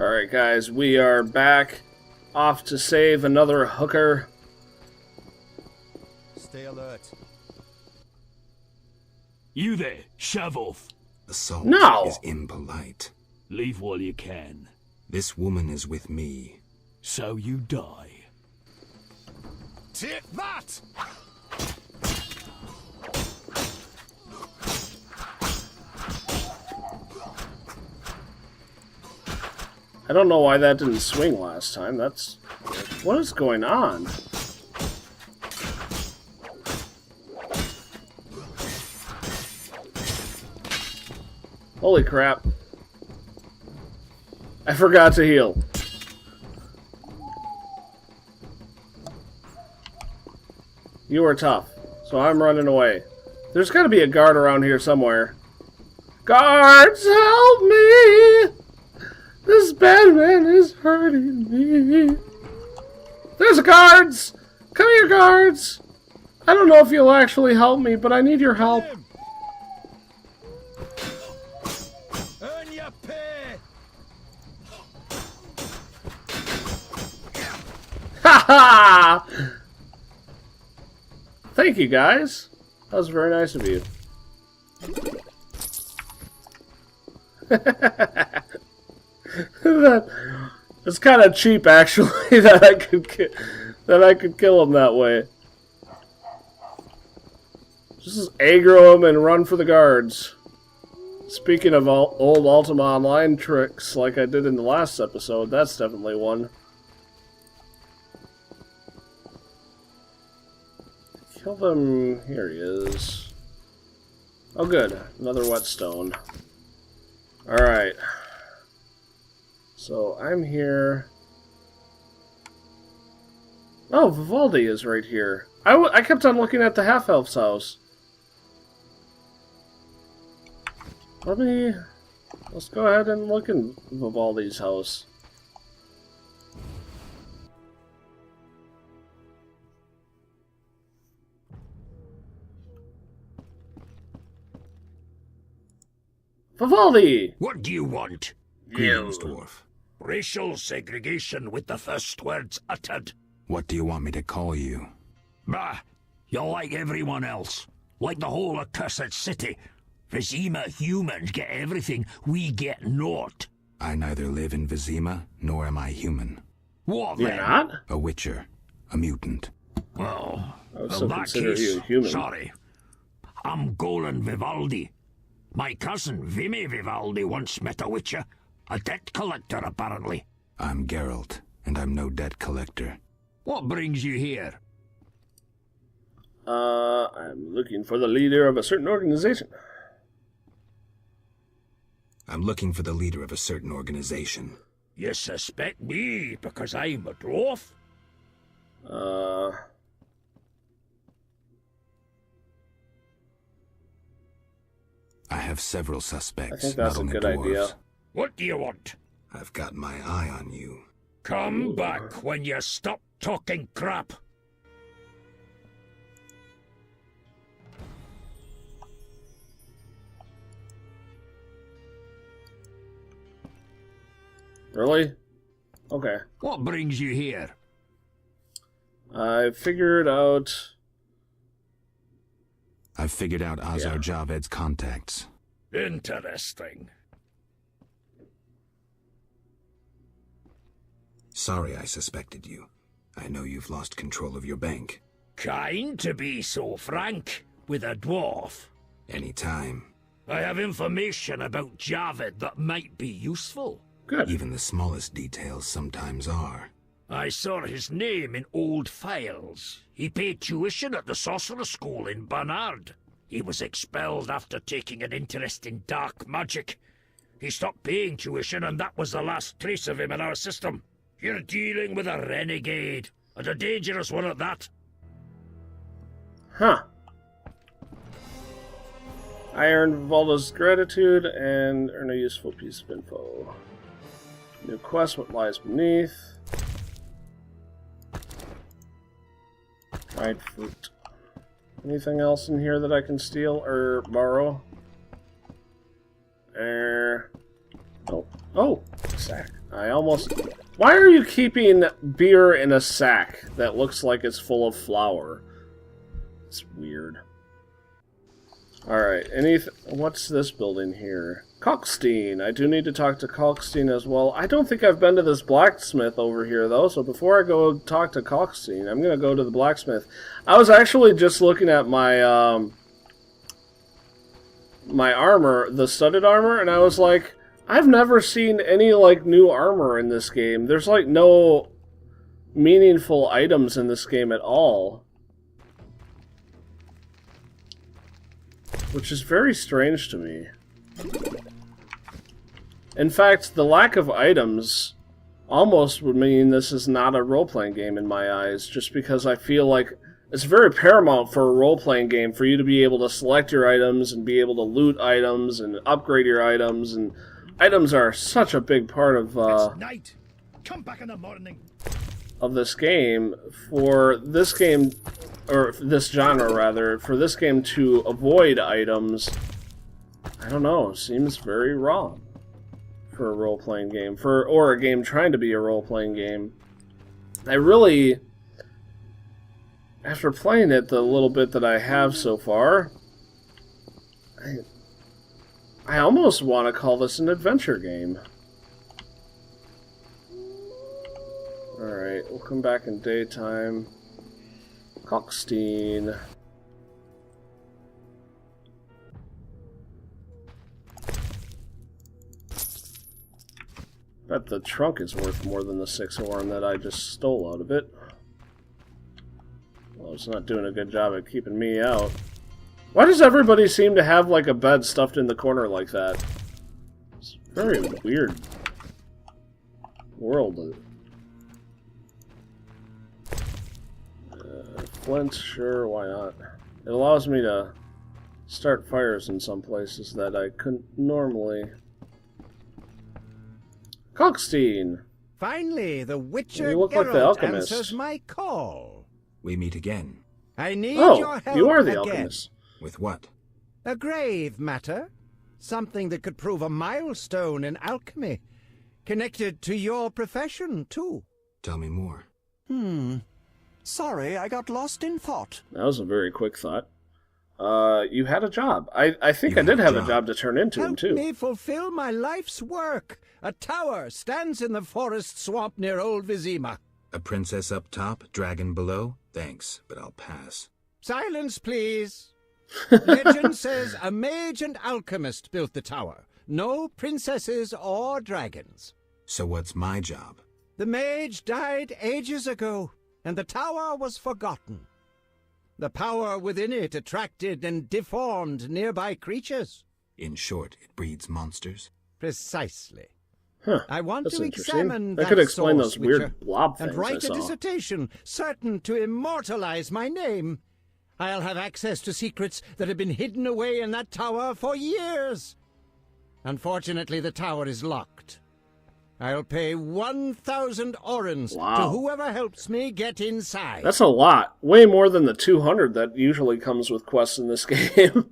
Alright guys, we are back, off to save another hooker. Stay alert. You there, shove off. Assault No. is impolite. Leave while you can. This woman is with me. So you die. Take that! I don't know why that didn't swing last time. That's... What is going on? Holy crap. I forgot to heal. You are tough, so I'm running away. There's gotta be a guard around here somewhere. Guards, help me! This bad man is hurting me. There's guards! Come here, guards! I don't know if you'll actually help me, but I need your help. Earn your pay! Ha ha! Thank you, guys. That was very nice of you. It's kind of cheap, actually, that I could kill him that way. Just aggro him and run for the guards. Speaking of old Ultima Online tricks, like I did in the last episode, that's definitely one. Kill them. Here he is. Oh, good. Another whetstone. Alright. So, I'm here. Oh, Vivaldi is right here. I kept on looking at the half-elf's house. Let's go ahead and look in Vivaldi's house. Vivaldi! What do you want? Greetings, dwarf. Racial segregation with the first words uttered. What do you want me to call you? Bah! You're like everyone else. Like the whole accursed city. Vizima humans get everything, we get naught. I neither live in Vizima, nor am I human. What You're then? not? A witcher. A mutant. Well, I would in still that consider case, you a human. sorry. I'm Golan Vivaldi. My cousin Vimy Vivaldi once met a witcher. A debt collector, apparently. I'm Geralt, and I'm no debt collector. What brings you here? I'm looking for the leader of a certain organization. I'm looking for the leader of a certain organization. You suspect me because I'm a dwarf? I have several I suspects, think that's not a only good dwarves. idea. What do you want? I've got my eye on you. Come back when you stop talking crap. Really? Okay. What brings you here? I figured out... I've figured out Azar Javed's contacts. Interesting. Sorry I suspected you. I know you've lost control of your bank. Kind to be so frank with a dwarf. Anytime. I have information about Javed that might be useful. Good. Even the smallest details sometimes are. I saw his name in old files. He paid tuition at the sorcerer school in Barnard. He was expelled after taking an interest in dark magic. He stopped paying tuition, and that was the last trace of him in our system. You're dealing with a renegade, and a dangerous one at that. Huh. I earned Vivaldo's gratitude and earn a useful piece of info. New quest, what lies beneath. Dried fruit. Anything else in here that I can steal or borrow? Oh. Oh! sack. I almost... Why are you keeping beer in a sack that looks like it's full of flour? It's weird. Alright, what's this building here? Kalkstein. I do need to talk to Kalkstein as well. I don't think I've been to this blacksmith over here, though, so before I go talk to Kalkstein, I'm going to go to the blacksmith. I was actually just looking at my, my armor, the studded armor, and I was like, I've never seen any, like, new armor in this game. There's, like, no meaningful items in this game at all. Which is very strange to me. In fact, the lack of items almost would mean this is not a role-playing game in my eyes, just because I feel like it's very paramount for a role-playing game for you to be able to select your items and be able to loot items and upgrade your items, and items are such a big part of It's night. Come back in the morning. Of this game. For this game, or this genre rather, for this game to avoid items, I don't know, seems very wrong for a role-playing game, or a game trying to be a role-playing game. I really, after playing it the little bit that I have so far, I almost want to call this an adventure game. Alright, we'll come back in daytime. Kalkstein. Bet the trunk is worth more than the 6 horn that I just stole out of it. Well, it's not doing a good job at keeping me out. Why does everybody seem to have like a bed stuffed in the corner like that? It's a very weird world. Flint, sure, why not? It allows me to start fires in some places that I couldn't normally. Kalkstein! Finally, the Witcher You look like the Geralt alchemist. answers my call. We meet again. I need Oh, your help you are the again. alchemist. With what? A grave matter. Something that could prove a milestone in alchemy. Connected to your profession, too. Tell me more. Sorry, I got lost in thought. That was a very quick thought. You had a job. I think You I did had a have a job. job to turn into him, Help too. me fulfill my life's work. A tower stands in the forest swamp near Old Vizima. A princess up top, dragon below? Thanks, but I'll pass. Silence, please. Legend says a mage and alchemist built the tower. No princesses or dragons. So what's my job? The mage died ages ago, and the tower was forgotten. The power within it attracted and deformed nearby creatures. In short, it breeds monsters? Precisely. Huh, I want that's to interesting. examine That that could explain source, those weird Witcher, blob and things I write a saw. dissertation certain to immortalize my name. I'll have access to secrets that have been hidden away in that tower for years. Unfortunately, the tower is locked. I'll pay 1,000 orens to Wow. whoever helps me get inside. That's a lot. Way more than the 200 that usually comes with quests in this game.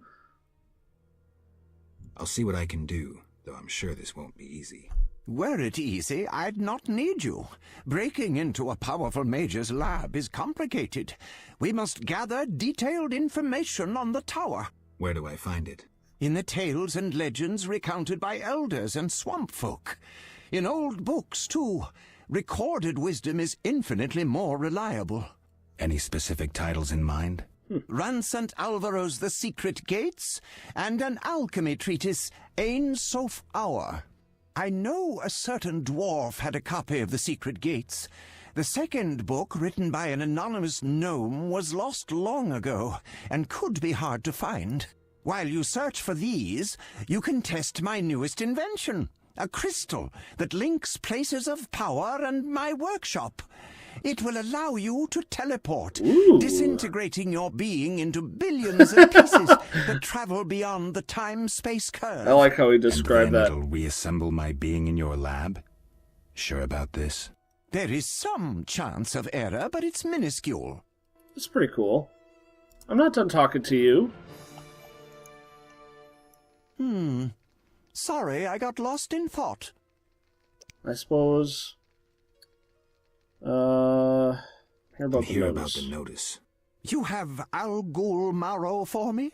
I'll see what I can do, though I'm sure this won't be easy. Were it easy, I'd not need you. Breaking into a powerful mage's lab is complicated. We must gather detailed information on the tower. Where do I find it? In the tales and legends recounted by elders and swamp folk. In old books, too. Recorded wisdom is infinitely more reliable. Any specific titles in mind? Ransant Alvaro's The Secret Gates, and an alchemy treatise, Ain Soph Hour. I know a certain dwarf had a copy of The Secret Gates. The second book, written by an anonymous gnome, was lost long ago, and could be hard to find. While you search for these, you can test my newest invention, a crystal that links places of power and my workshop. It will allow you to teleport, disintegrating your being into billions of pieces that travel beyond the time-space curve. I like how he described And then that. it'll reassemble my being in your lab? Sure about this? There is some chance of error, but it's minuscule. It's pretty cool. I'm not done talking to you. Sorry, I got lost in thought. I suppose. Hear about the notice. notice. You have Al Ghul marrow for me?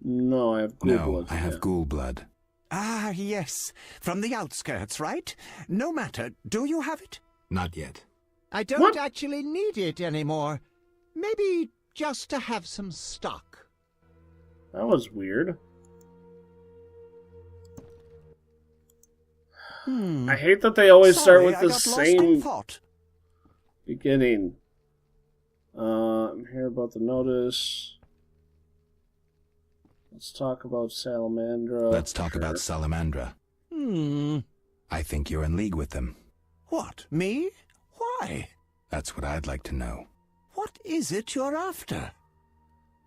No, I have ghoul blood. I have ghoul blood. Ah, yes. From the outskirts, right? No matter. Do you have it? Not yet. I don't What? actually need it anymore. Maybe just to have some stock. That was weird. I hate that they always start with I the got lost in same thought. beginning. I'm here about the notice. Let's talk about Salamandra. Let's talk about Salamandra. I think you're in league with them. What, me? Why? That's what I'd like to know. What is it you're after?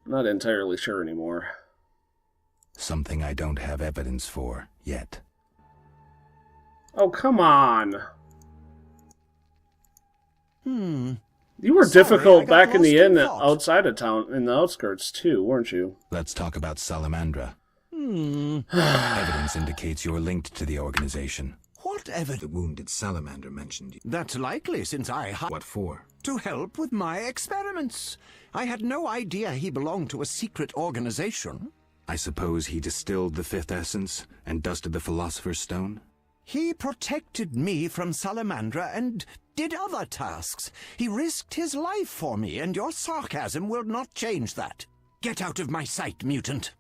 Not entirely sure anymore. Something I don't have evidence for yet. Oh, come on. You were Sorry, difficult I got back in the lost in inn thought. outside of town, in the outskirts too, weren't you? Let's talk about Salamandra. Evidence indicates you're linked to the organization. What evidence? The wounded salamander mentioned you. That's likely, since What for? to help with my experiments. I had no idea he belonged to a secret organization. I suppose he distilled the fifth essence and dusted the Philosopher's Stone? He protected me from Salamandra and did other tasks. He risked his life for me, and your sarcasm will not change that. Get out of my sight, mutant.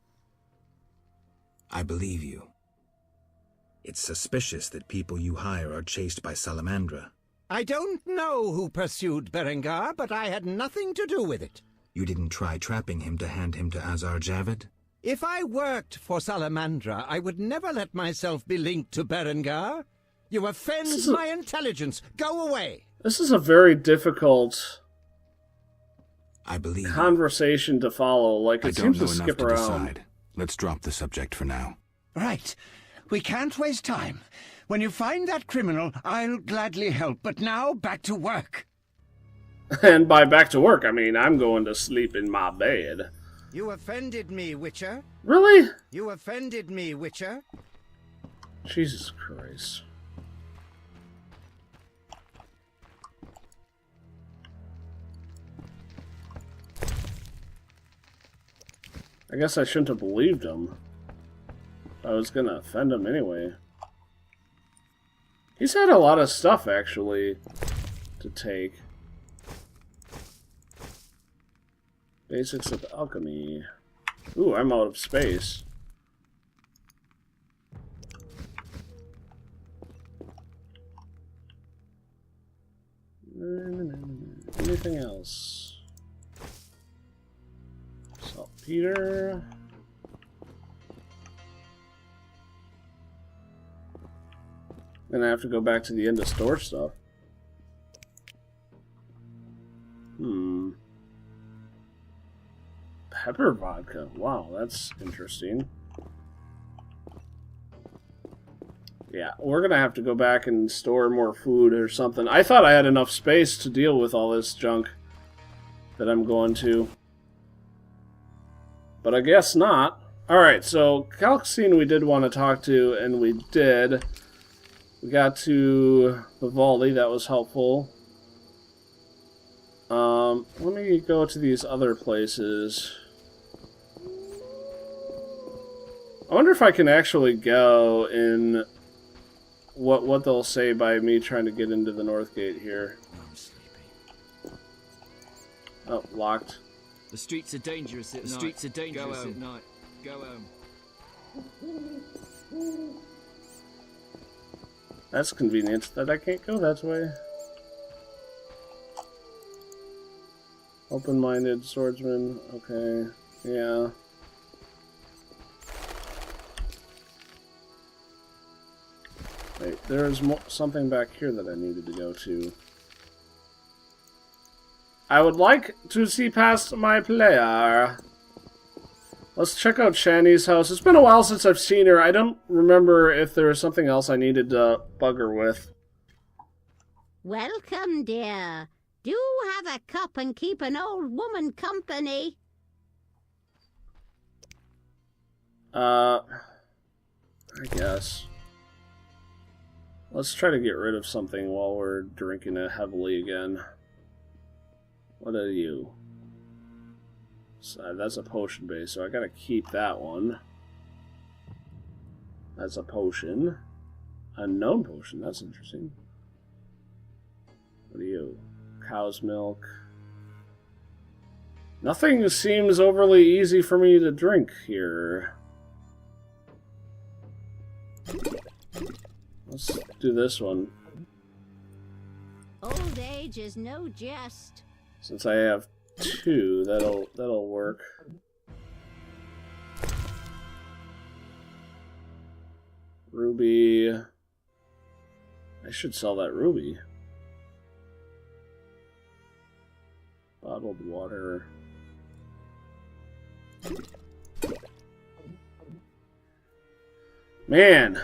I believe you. It's suspicious that people you hire are chased by Salamandra. I don't know who pursued Berengar, but I had nothing to do with it. You didn't try trapping him to hand him to Azar Javid? If I worked for Salamandra, I would never let myself be linked to Berengar. You offend my intelligence. Go away. This is a very difficult I believe you. conversation to follow. Like, I it don't seems know to enough skip to around. decide. Let's drop the subject for now. Right. We can't waste time. When you find that criminal, I'll gladly help. But now, back to work. And by back to work, I mean I'm going to sleep in my bed. You offended me, Witcher. Really? You offended me, Witcher. Jesus Christ. I guess I shouldn't have believed him. I was gonna offend him anyway. He's had a lot of stuff, actually, to take. Basics of alchemy. Ooh, I'm out of space. Anything else? Saltpeter. Then I have to go back to the end to store stuff. Pepper vodka. Wow, that's interesting. Yeah, we're gonna have to go back and store more food or something. I thought I had enough space to deal with all this junk that I'm going to. But I guess not. Alright, so Calcine we did want to talk to, and we did. We got to Vivaldi, that was helpful. Let me go to these other places. I wonder if I can actually go in what they'll say by me trying to get into the North Gate here. I'm sleepy. Oh, locked. The streets are dangerous at night. The streets are dangerous at night. Go home. That's convenient that I can't go that way. Open-minded swordsman. Okay. Yeah. Wait, there's something back here that I needed to go to. I would like to see past my player. Let's check out Shani's house. It's been a while since I've seen her. I don't remember if there was something else I needed to bug her with. Welcome, dear. Do have a cup and keep an old woman company. I guess. Let's try to get rid of something while we're drinking it heavily again. What are you? So that's a potion base, so I gotta keep that one. That's a potion. Unknown potion, that's interesting. What are you? Cow's milk. Nothing seems overly easy for me to drink here. Let's do this one. Old age is no jest. Since I have 2, that'll work. Ruby. I should sell that ruby. Bottled water. Man,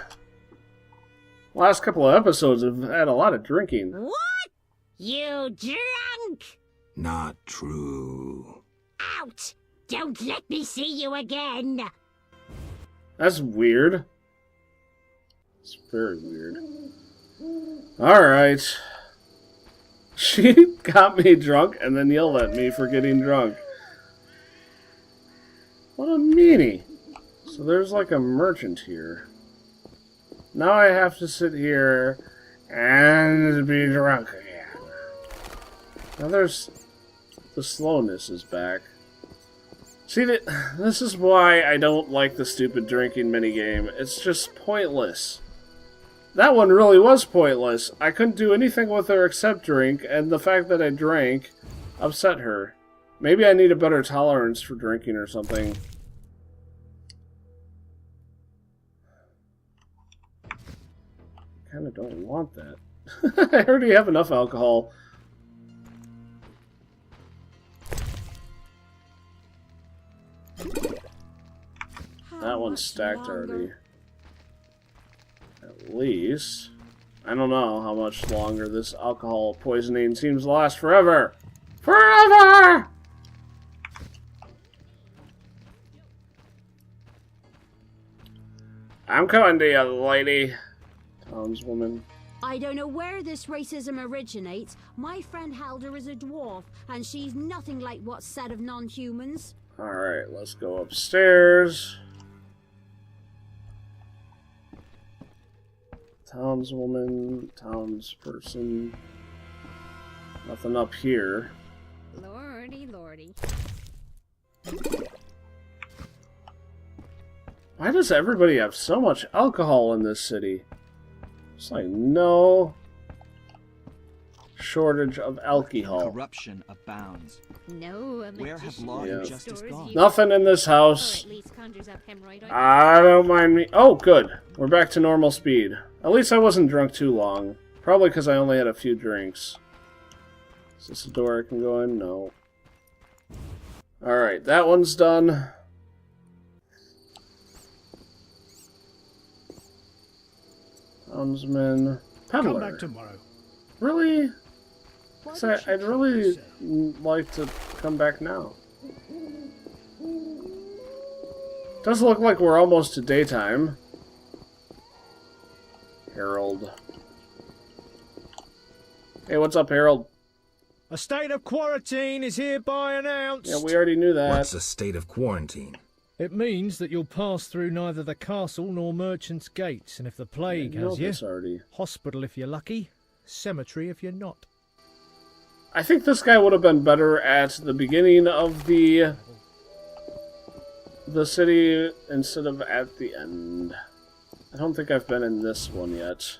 last couple of episodes have had a lot of drinking. What? You drunk? Not true. Out! Don't let me see you again! That's weird. It's very weird. Alright. She got me drunk and then yelled at me for getting drunk. What a meanie. So there's like a merchant here. Now I have to sit here and be drunk again. Now there's... the slowness is back. See, this is why I don't like the stupid drinking minigame. It's just pointless. That one really was pointless. I couldn't do anything with her except drink, and the fact that I drank upset her. Maybe I need a better tolerance for drinking or something. I kind of don't want that. I already have enough alcohol. That one's stacked already. At least. I don't know how much longer this alcohol poisoning seems to last forever. Forever! I'm coming to you, lady. Townswoman. I don't know where this racism originates. My friend Halder is a dwarf, and she's nothing like what's said of non-humans. Alright, let's go upstairs. Townswoman, townsperson. Nothing up here. Lordy, lordy. Why does everybody have so much alcohol in this city? It's like no shortage of alcohol. Corruption abounds. No, Where have law Yeah. and justice gone? Nothing in this house. Or at least conjures up hemorrhoid. I don't mind me. Oh, good. We're back to normal speed. At least I wasn't drunk too long. Probably because I only had a few drinks. Is this a door I can go in? No. Alright, that one's done. Townsman. Peddler. Come back tomorrow. Really? 'Cause I'd really like to come back now. Does look like we're almost to daytime. Harold. Hey, what's up, Harold? A state of quarantine is hereby announced. Yeah, we already knew that. What's a state of quarantine? It means that you'll pass through neither the castle nor merchant's gates, and if the plague I know has you, this already. hospital if you're lucky, cemetery if you're not. I think this guy would have been better at the beginning of the city instead of at the end. I don't think I've been in this one yet.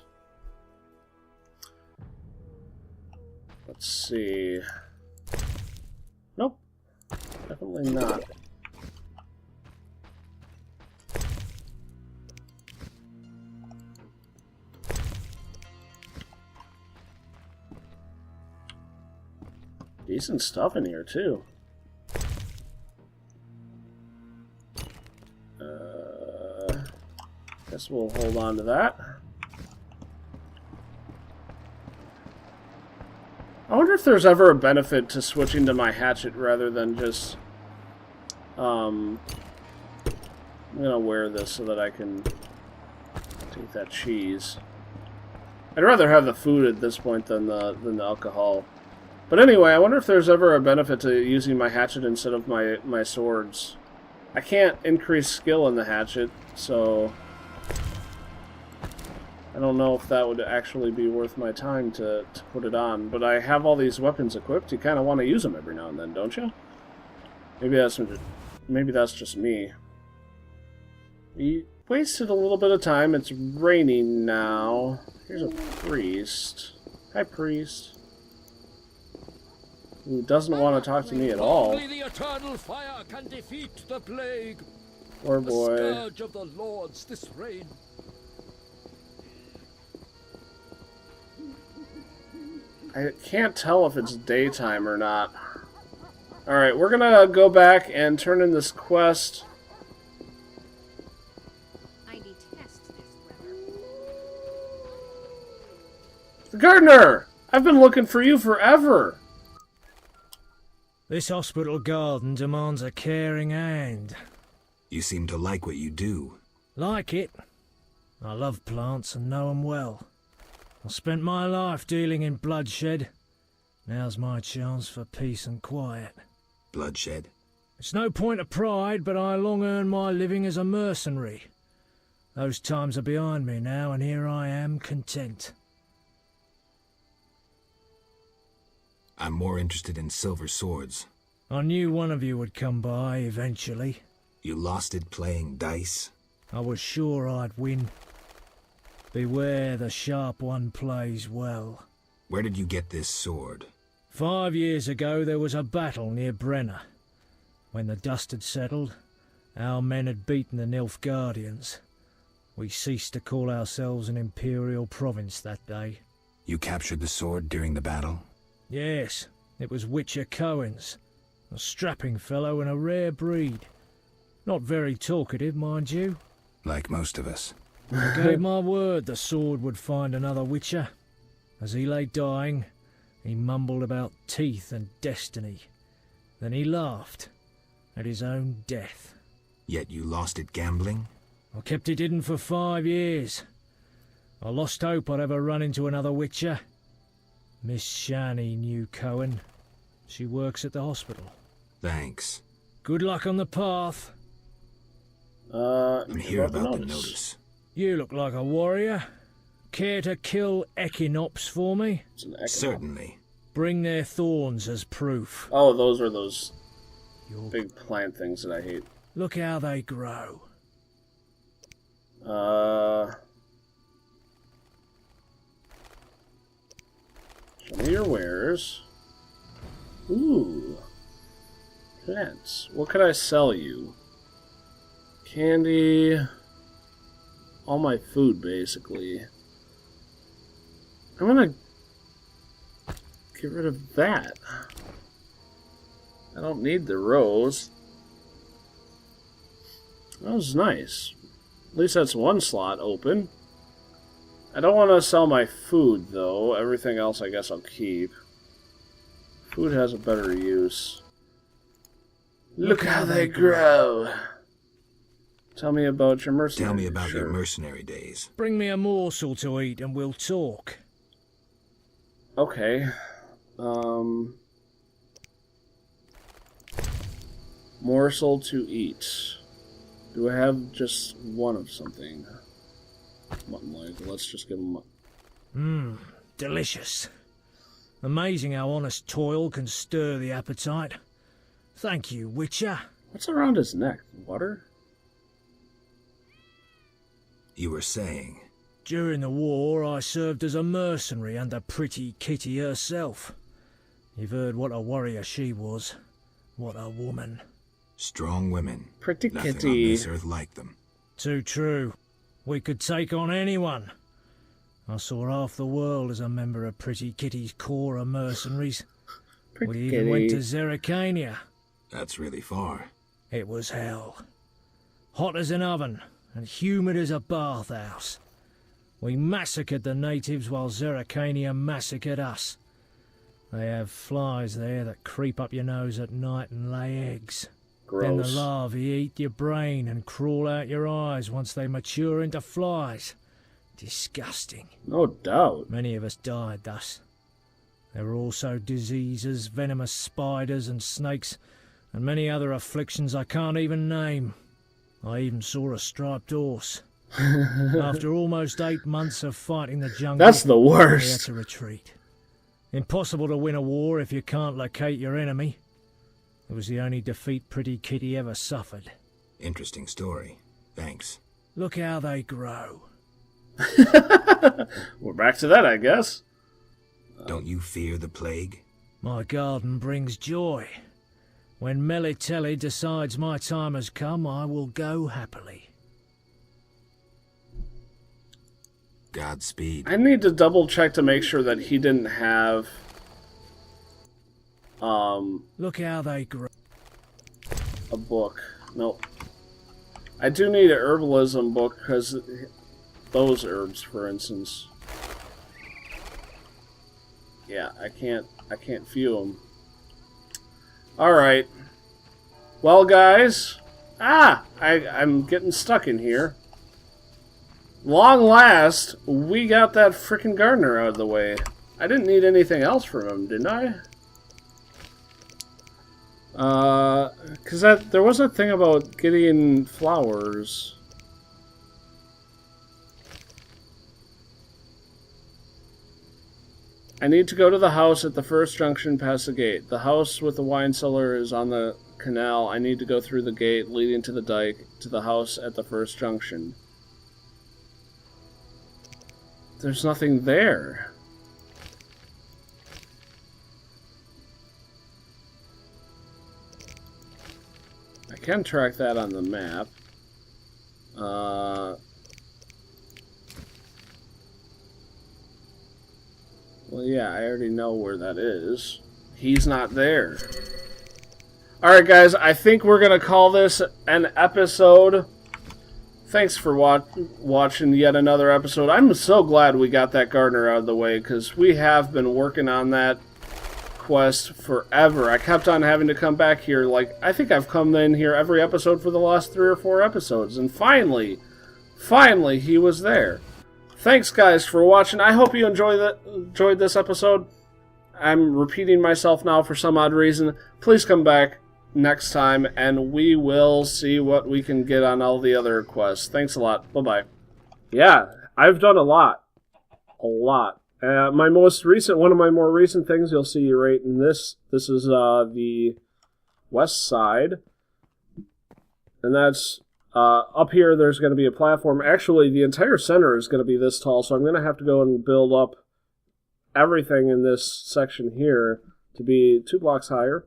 Let's see. Nope. Definitely not. Decent stuff in here, too. Guess we'll hold on to that. I wonder if there's ever a benefit to switching to my hatchet rather than just... I'm gonna wear this so that I can take that cheese. I'd rather have the food at this point than the alcohol. But anyway, I wonder if there's ever a benefit to using my hatchet instead of my swords. I can't increase skill in the hatchet, so I don't know if that would actually be worth my time to put it on. But I have all these weapons equipped. You kind of want to use them every now and then, don't you? Maybe that's just me. We wasted a little bit of time. It's raining now. Here's a priest. Hi, priest. Who doesn't want to talk to me at all. Only the eternal fire can defeat the plague. Poor boy. The scourge of the lords this reign. I can't tell if it's daytime or not. Alright, we're gonna go back and turn in this quest. I detest this weather. The gardener! I've been looking for you forever! This hospital garden demands a caring hand. You seem to like what you do. Like it. I love plants and know 'em well. I spent my life dealing in bloodshed. Now's my chance for peace and quiet. Bloodshed? It's no point of pride, but I long earned my living as a mercenary. Those times are behind me now, and here I am, content. I'm more interested in silver swords. I knew one of you would come by eventually. You lost it playing dice? I was sure I'd win. Beware the sharp one plays well. Where did you get this sword? 5 years ago there was a battle near Brenner. When the dust had settled, our men had beaten the Nilfgaardians. We ceased to call ourselves an imperial province that day. You captured the sword during the battle? Yes, it was Witcher Cohen's. A strapping fellow and a rare breed. Not very talkative, mind you. Like most of us. I gave my word the sword would find another Witcher. As he lay dying, he mumbled about teeth and destiny. Then he laughed at his own death. Yet you lost it gambling? I kept it hidden for 5 years. I lost hope I'd ever run into another Witcher. Miss Shani knew Cohen. She works at the hospital. Thanks. Good luck on the path. I'm here about the notice. You look like a warrior. Care to kill Echinops for me? Certainly. Bring their thorns as proof. Oh, those are those big plant things that I hate. Look how they grow. Show me your wares. Ooh. Plants. What could I sell you? Candy. All my food, basically. I'm gonna get rid of that. I don't need the rose. That was nice. At least that's one slot open. I don't want to sell my food, though. Everything else I guess I'll keep. Food has a better use. Look how they grow! Tell me about your mercenary. Tell me about your mercenary days. Bring me a morsel to eat and we'll talk. Okay. Morsel to eat. Do I have just one of something? Mutton leg. Let's just give him Delicious. Amazing how honest toil can stir the appetite. Thank you, Witcher. What's around his neck? Water? You were saying? During the war, I served as a mercenary under Pretty Kitty herself. You've heard what a warrior she was. What a woman. Strong women. Pretty Nothing Kitty. on this earth like them. Too true. We could take on anyone. I saw half the world as a member of Pretty Kitty's corps of mercenaries. Pretty We even went to Zerrikania. That's really far. It was hell. Hot as an oven and humid as a bathhouse. We massacred the natives while Zerrikania massacred us. They have flies there that creep up your nose at night and lay eggs. Gross. Then the larvae eat your brain and crawl out your eyes once they mature into flies. Disgusting. No doubt. Many of us died thus. There were also diseases, venomous spiders and snakes, and many other afflictions I can't even name. I even saw a striped horse. After almost 8 months of fighting the jungle, That's the we had worst. to retreat. Impossible to win a war if you can't locate your enemy. It was the only defeat Pretty Kitty ever suffered. Interesting story. Thanks. Look how they grow. We're back to that, I guess. Don't you fear the plague? My garden brings joy. When Melitelli decides my time has come, I will go happily. Godspeed. I need to double check to make sure that he didn't have Look how they grow. a book. Nope. I do need a herbalism book because those herbs, for instance. Yeah, I can't view them. Alright. Well, guys. I'm getting stuck in here. Long last, we got that frickin' gardener out of the way. I didn't need anything else from him, didn't I? Because there was a thing about getting flowers. I need to go to the house at the first junction past the gate. The house with the wine cellar is on the canal. I need to go through the gate leading to the dike to the house at the first junction. There's nothing there. I can track that on the map. Well, yeah, I already know where that is. He's not there. Alright, guys, I think we're going to call this an episode. Thanks for watching yet another episode. I'm so glad we got that gardener out of the way, because we have been working on that quest forever. I kept on having to come back here. Like, I think I've come in here every episode for the last 3 or 4 episodes, and finally he was there. Thanks, guys, for watching. I hope you enjoyed this episode. I'm repeating myself now for some odd reason. Please come back next time, and we will see what we can get on all the other quests. Thanks a lot. Bye-bye. Yeah, I've done a lot. A lot. One of my more recent things, you'll see right in this. This is the west side. And that's up here. There's going to be a platform. Actually, the entire center is going to be this tall, so I'm going to have to go and build up everything in this section here to be 2 blocks higher.